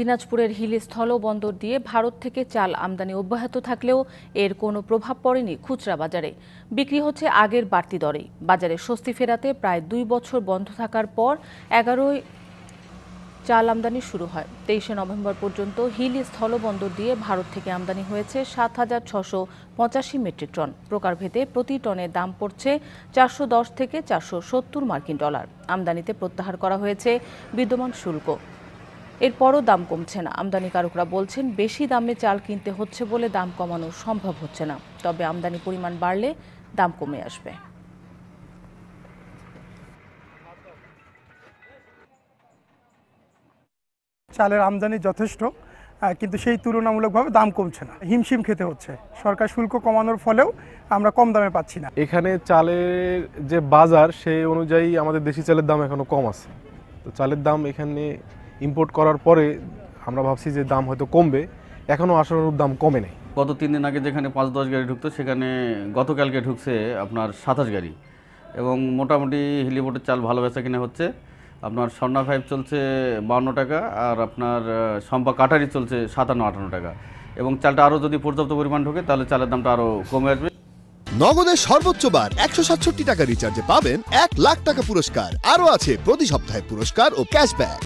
দিনাজপুরের হিলি স্থলবন্দর দিয়ে ভারত থেকে চাল আমদানি অব্যাহত থাকলেও এর কোনো প্রভাব পড়েনি খুচরা বাজারে। বিক্রি হচ্ছে আগের বাড়তি দরেই। বাজারে স্বস্তি ফেরাতে প্রায় 2 বছর বন্ধ থাকার পর 11ই চাল আমদানি শুরু হয়। 23 নভেম্বর পর্যন্ত হিলি স্থলবন্দর দিয়ে ভারত থেকে আমদানি হয়েছে 7,685 মেট্রিক টন। প্রকারভেদে প্রতি টনের দাম পড়ছে 410 থেকে 470 মার্কিন ডলার। আমদানিতে প্রত্যাহার করা হয়েছে বিদ্যমান শুল্ক। এরপরও দাম কমছে না। আমদানিকারকরা বলছেন বেশি দামে চাল কিনতে হচ্ছে বলে দাম কমানো সম্ভব হচ্ছে না। তবে আমদানি পরিমাণ বাড়লে দাম কমে আসবে। চালের আমদানি যথেষ্ট, কিন্তু সেই তুলনামূলকভাবে দাম কমছে না। হিমশিম খেতে হচ্ছে। সরকার শুল্ক কমানোর ফলেও আমরা কম দামে পাচ্ছি না। এখানে চালের যে বাজার সেই অনুযায়ী আমাদের দেশি চালের দাম এখনো কম আছে। তো চালের দাম এখানে ইম্পোর্ট করার পরে আমরা ভাবছি যে দাম হয়তো কমবে, এখনো আশানুরূপ দাম কমে নেই। গত 3 দিন আগে যেখানে 5-10 গাড়ি ঢুকতো সেখানে গতকালকে ঢুকছে আপনার 27 গাড়ি, এবং মোটামুটি হেলিপোর্টের চাল ভালো বেচা কিনা হচ্ছে। আপনার স্বর্ণা 5 চলছে 52 টাকা, আর আপনার সম্পা কাটারি চলছে 57-58 টাকা, এবং চালটা আরও যদি পর্যাপ্ত পরিমাণ ঢোকে তাহলে চালের দামটা আরও কমে আসবে। নগদের সর্বোচ্চ বার 167 টাকা রিচার্জে পাবেন 1 লাখ টাকা পুরস্কার। আরও আছে প্রতি সপ্তাহে পুরস্কার ও ক্যাশব্যাক।